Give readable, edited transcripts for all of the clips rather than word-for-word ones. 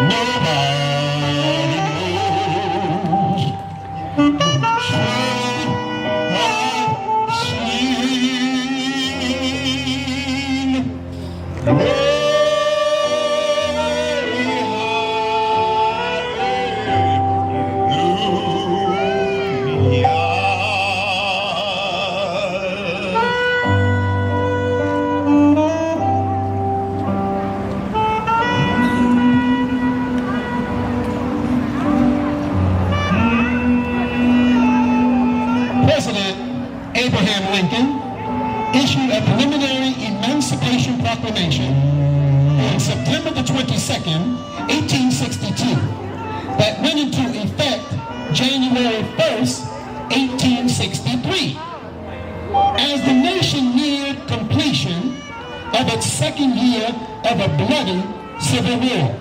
Nobody knows. Should have seen very hallelujah. President Abraham Lincoln issued a preliminary Emancipation Proclamation on September the 22nd, 1862, that went into effect January 1st, 1863. As the nation neared completion of its second year of a bloody civil war,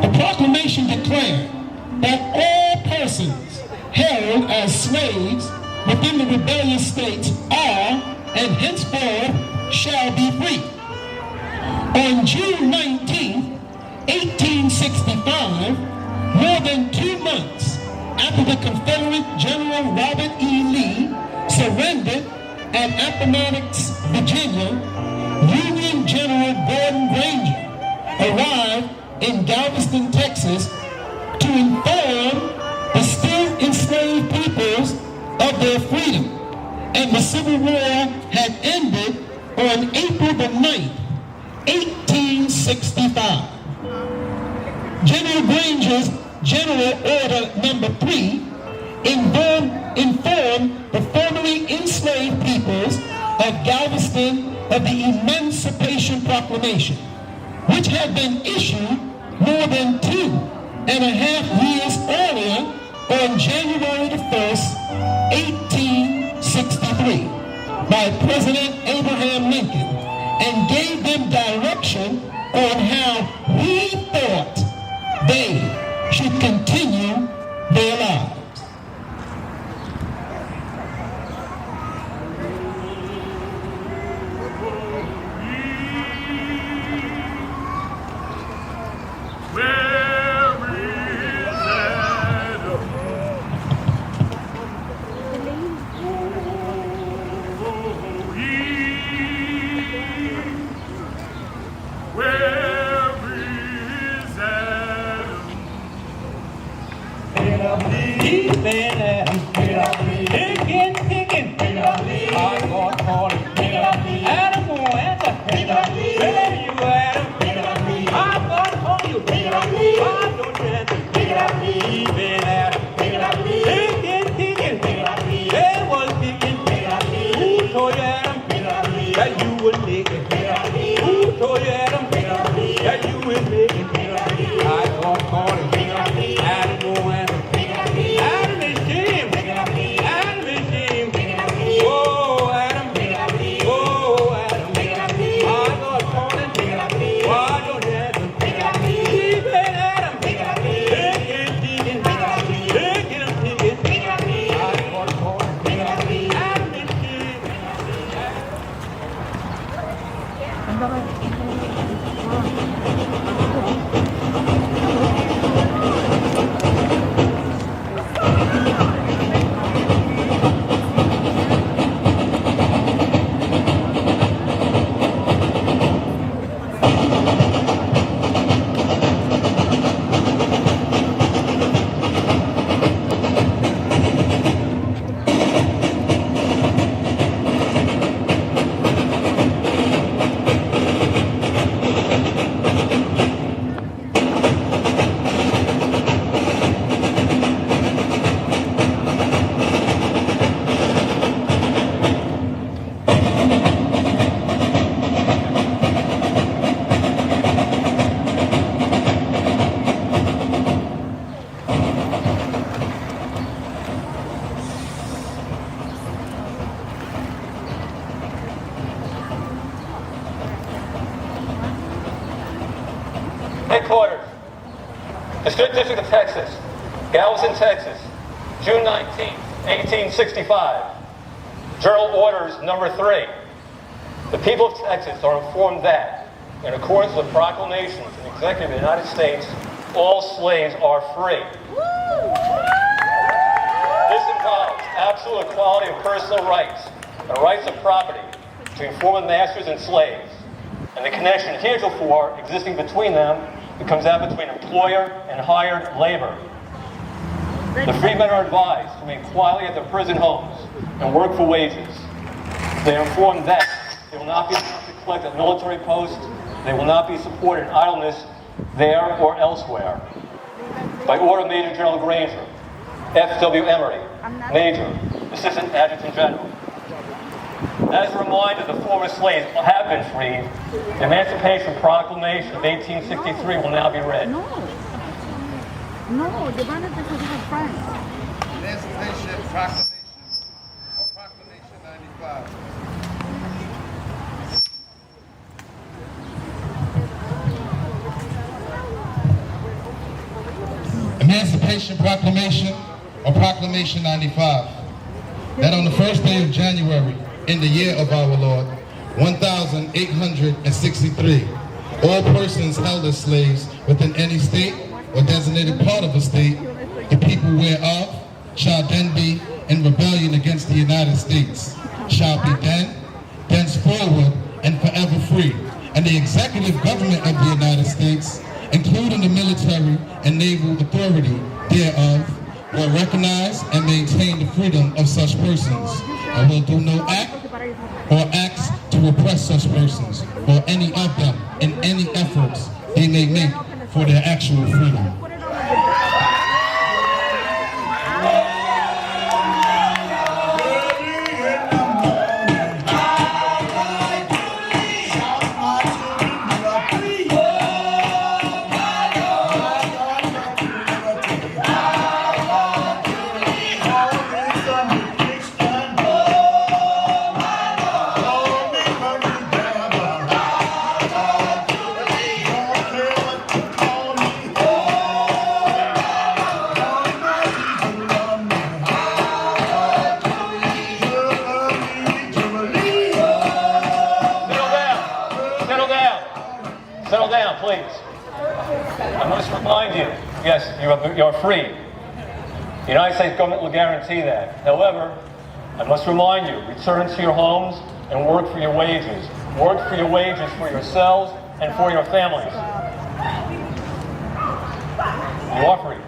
the proclamation declared that all persons held as slaves within the rebellious states are and henceforth shall be free. On June 19, 1865, more than 2 months after the Confederate General Robert E. Lee surrendered at Appomattox, Virginia, Union General Gordon Granger arrived in Galveston, Texas to inform the still enslaved peoples of their freedom, and the Civil War had ended on April the 9th, 1865. General Granger's General Order Number 3 informed the formerly enslaved peoples of Galveston of the Emancipation Proclamation, which had been issued more than 2.5 years earlier on January the 1st, 1863, by President Abraham Lincoln, and gave them direction on how he thought they should continue their lives. Headquarters, District of Texas, Galveston, Texas, June 19, 1865. Journal Orders Number 3. The people of Texas are informed that, in accordance with proclamations and executive of the United States all slaves are free. This involves absolute equality of personal rights and rights of property between former masters and slaves. And the connection heretofore existing between them becomes that between employer and hired labor. The freedmen are advised to remain quietly at their prison homes and work for wages. They are informed that they will not be allowed to collect at military posts. They will not be supported in idleness there or elsewhere. By order of Major General Granger, F.W. Emery, Major, Assistant Adjutant General. As a reminder, the former slaves have been freed. The Emancipation Proclamation of 1863 will now be read. No, they wanted to have friends. Emancipation Proclamation, or Proclamation 95. Emancipation Proclamation, or Proclamation 95. That on the first day of January, in the year of our Lord, 1863, all persons held as slaves within any state or designated part of a state, the people whereof shall then be in rebellion against the United States, shall be then, thenceforward, and forever free. And the executive government of the United States, including the military and naval authority thereof, will recognize and maintain the freedom of such persons, and will do no act or acts to oppress such persons, or any of them, in any efforts they may make for their actual freedom. Settle down, please. I must remind you, yes, you're free. The United States government will guarantee that. However, I must remind you, return to your homes and work for your wages. Work for your wages for yourselves and for your families. You are free.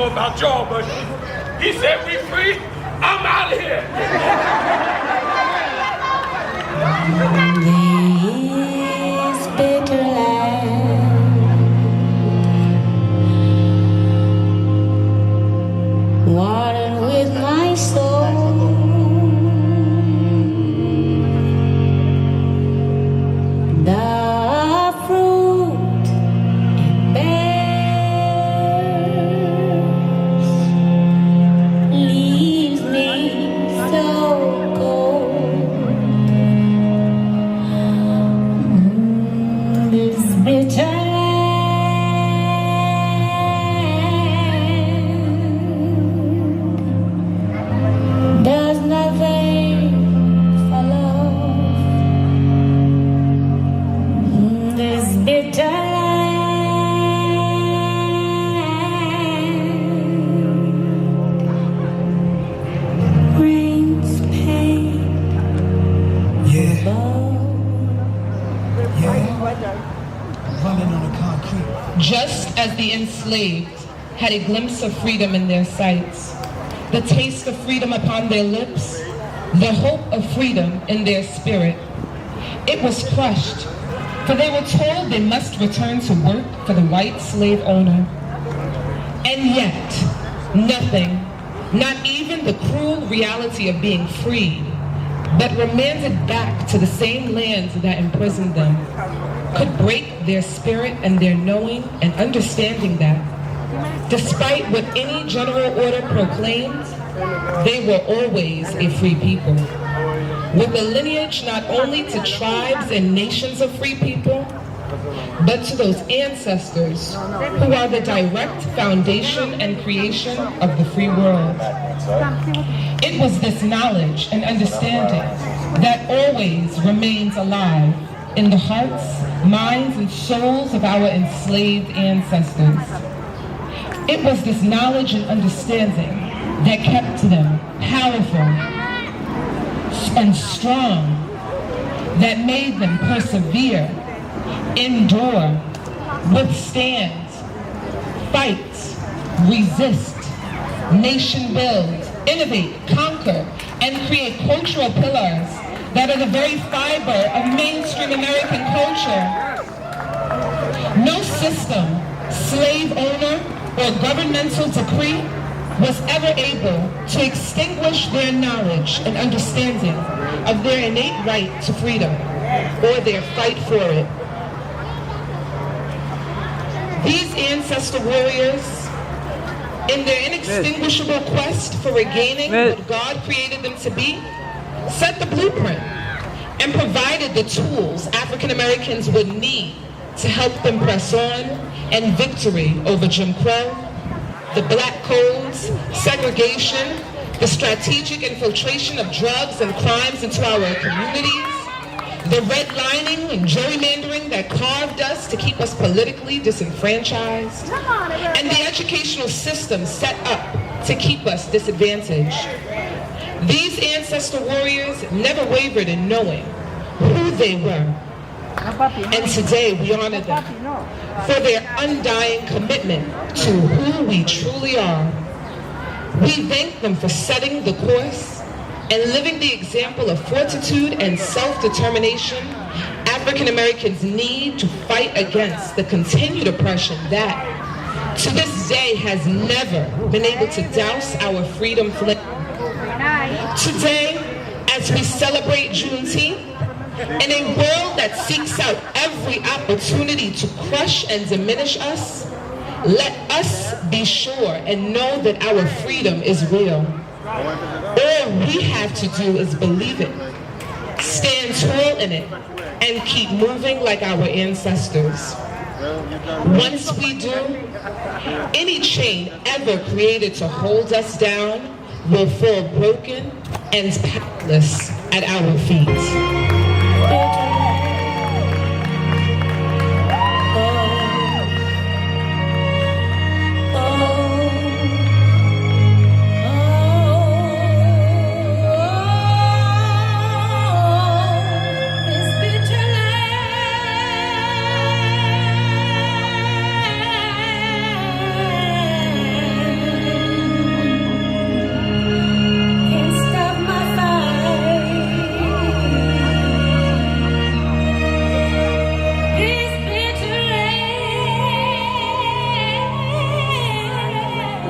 About y'all, but he said we free. I'm out of here. This bitter land, watered with my soul, the fruit it bears leaves me so cold. This bitter land does nothing for love. This bitter land brings pain. Yeah, Love. running on the concrete. Just as the enslaved had a glimpse of freedom in their sights, the taste of freedom upon their lips, the hope of freedom in their spirit, it was crushed for they were told they must return to work for the white slave owner. And yet, nothing, not even the cruel reality of being freed, but remanded back to the same lands that imprisoned them, could break their spirit and their knowing and understanding that, despite what any general order proclaimed, they were always a free people, with a lineage not only to tribes and nations of free people, but to those ancestors who are the direct foundation and creation of the free world. It was this knowledge and understanding that always remains alive in the hearts, minds, and souls of our enslaved ancestors. It was this knowledge and understanding that kept them powerful and strong, that made them persevere, endure, withstand, fight, resist, nation build, innovate, conquer, and create cultural pillars that are the very fiber of mainstream American culture. No system, slave owner, or governmental decree was ever able to extinguish their knowledge and understanding of their innate right to freedom or their fight for it. These ancestor warriors, in their inextinguishable quest for regaining what God created them to be, set the blueprint and provided the tools African Americans would need to help them press on and victory over Jim Crow, the black codes, segregation, the strategic infiltration of drugs and crimes into our communities, the redlining and gerrymandering that carved us to keep us politically disenfranchised, and the educational system set up to keep us disadvantaged. These ancestor warriors never wavered in knowing who they were. And today we honor them for their undying commitment to who we truly are. We thank them for setting the course and living the example of fortitude and self-determination African Americans need to fight against the continued oppression that, to this day, has never been able to douse our freedom flame. Today, as we celebrate Juneteenth, in a world that seeks out every opportunity to crush and diminish us, let us be sure and know that our freedom is real. All we have to do is believe it, stand tall in it, and keep moving like our ancestors. Once we do, any chain ever created to hold us down will fall broken and powerless at our feet.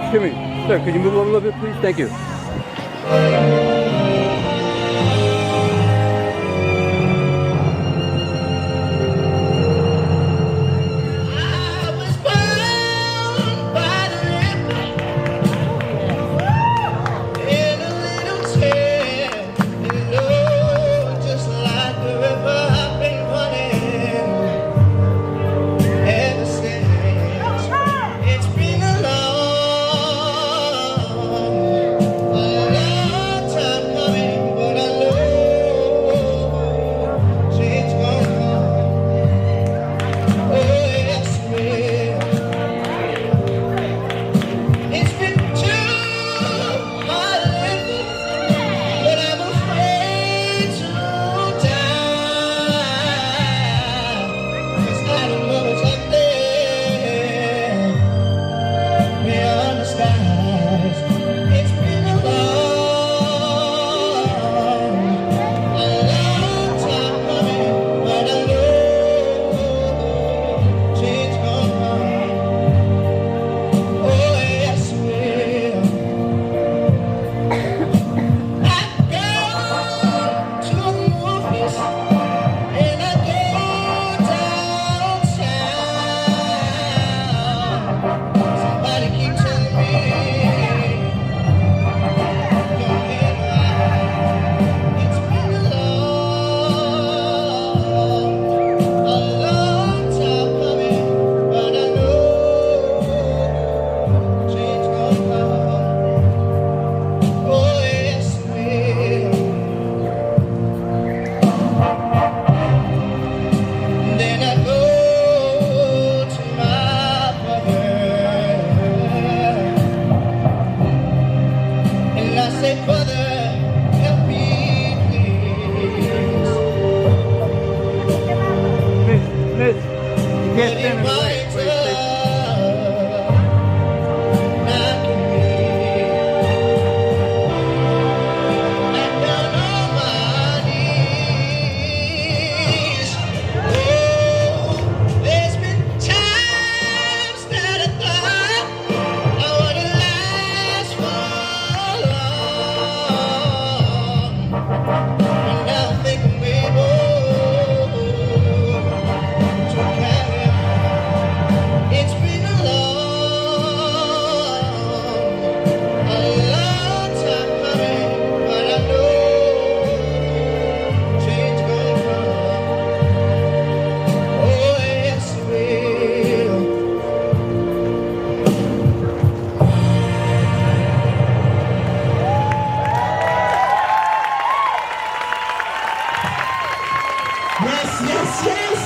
Excuse me, sir, could you move over a little bit, please? Thank you. It's been a long can't stand in the way. Yes.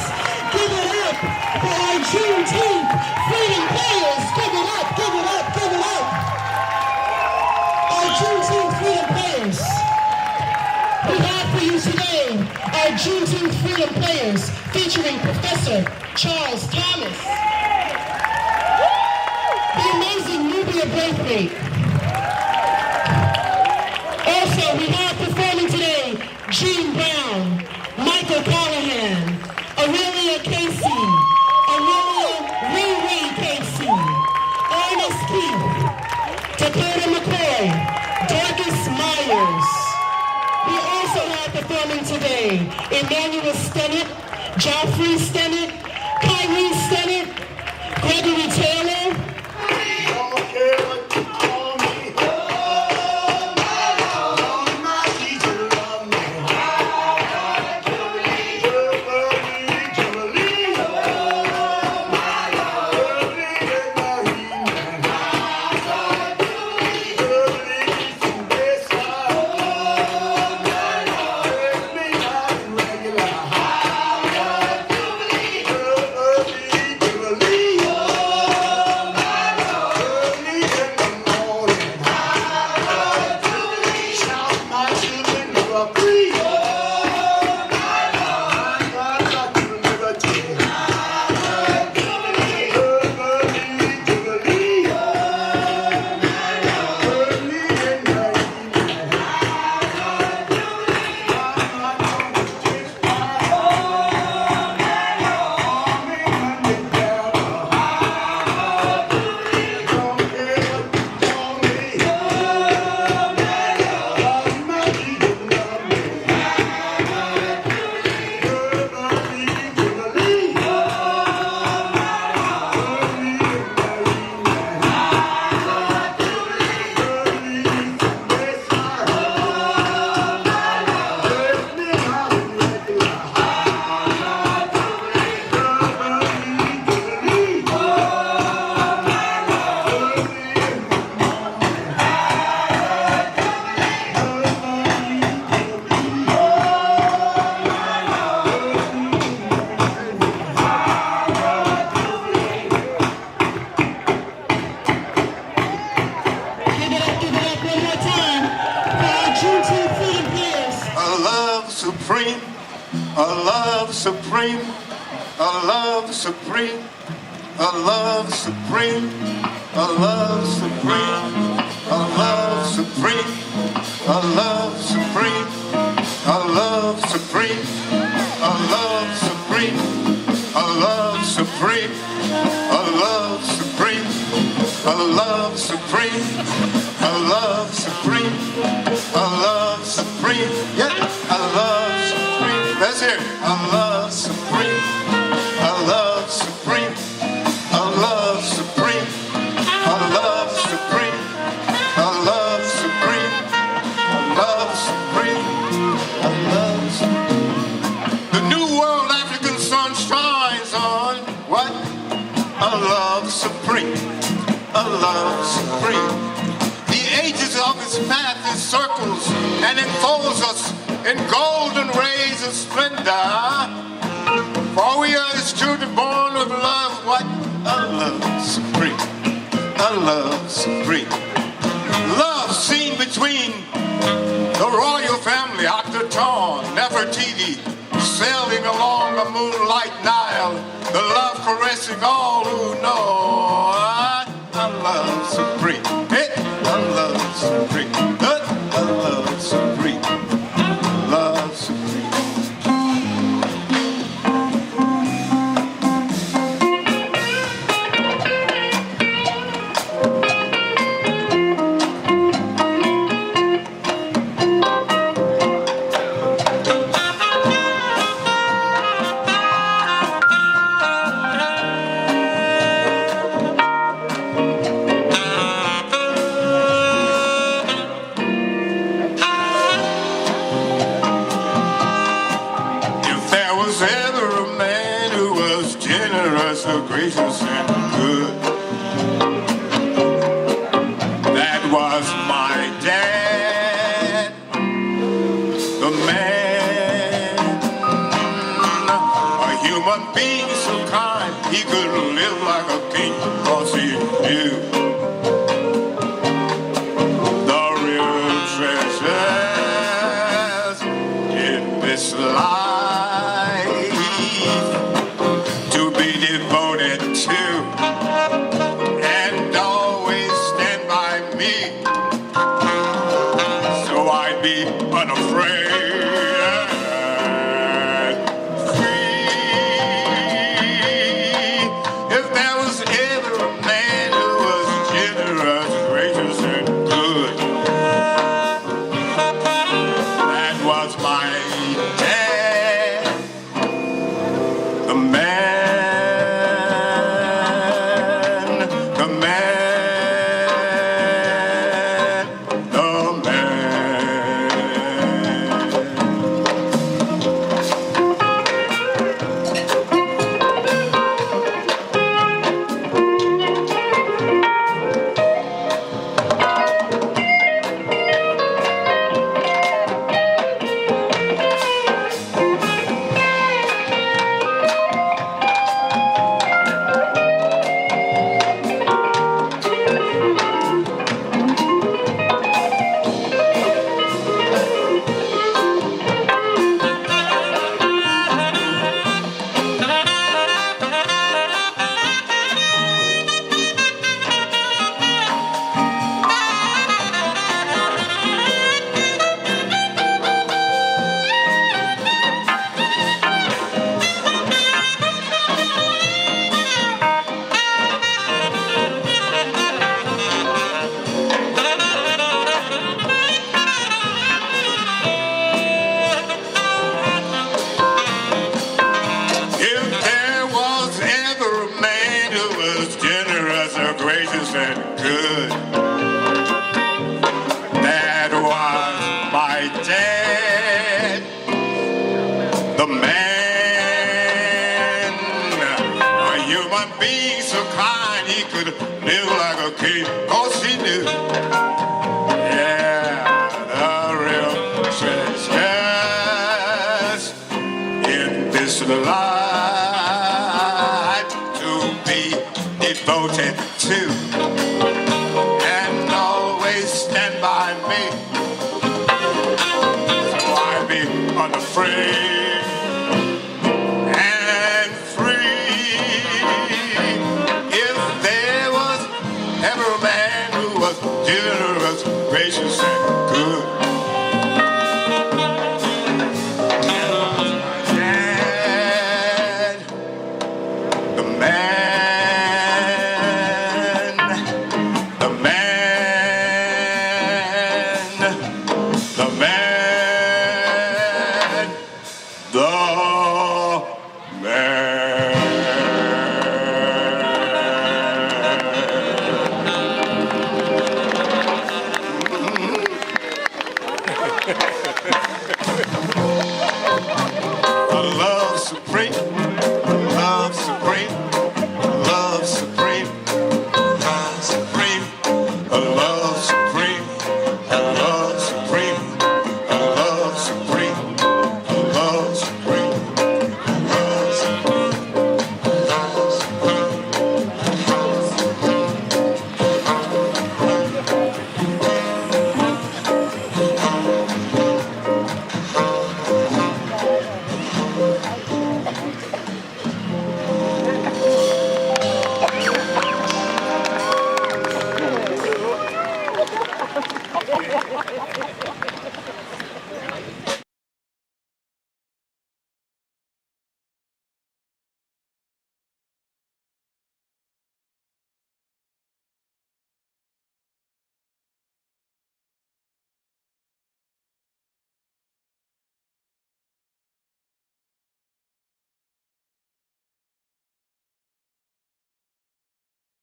Give it up for our Juneteenth freedom players. Give it up. Our Juneteenth freedom players. We have for you today our Juneteenth freedom players featuring Professor Charles Thomas, the amazing Nubia Braithwaite. Also, we have performing today Gene Brown, Michael Callahan, Aurelia Casey, Riri Casey, Ernest Keith, Dakota McCoy, Dorcas Myers. We also have performing today Emmanuel Stennett, Joffrey Stennett, Kyrie Stennett, Gregory Taylor. supreme, a love supreme, a love supreme, a love supreme, a love supreme, a love supreme, a love supreme, a love supreme, a love supreme, a love supreme, a love supreme, a love supreme, a love supreme, a love supreme, yeah, a love supreme. Let's hear it. A love supreme, a love supreme, a love supreme, a love supreme, a love supreme, a love supreme, a love supreme. The new world African sun shines on what? A love supreme, a love supreme. The ages of its path is circles and enfolds us in golden rays of splendor. For we are his children born with love, what? A love supreme, a love supreme. Love seen between the royal family, Akhenaten, Nefertiti, sailing along the moonlight Nile. The love caressing all who know I love supreme. Hey, I love supreme. I love supreme. Love supreme. Was ever a man who was generous, so gracious and good, that was my dad, the man, a human being so kind, he could live like a king, 'cause he knew the real treasures in this life. Devoted to and always stand by me, so I'd be unafraid, free. If there was ever a man who was generous, gracious, and good, that was my dad, the man. Gracious and good, that was my dad, the man, a human being so kind he could live like a king, 'cause he knew, yeah, the real treasures in this life to be devoted to and always stand by me, so I'd be unafraid.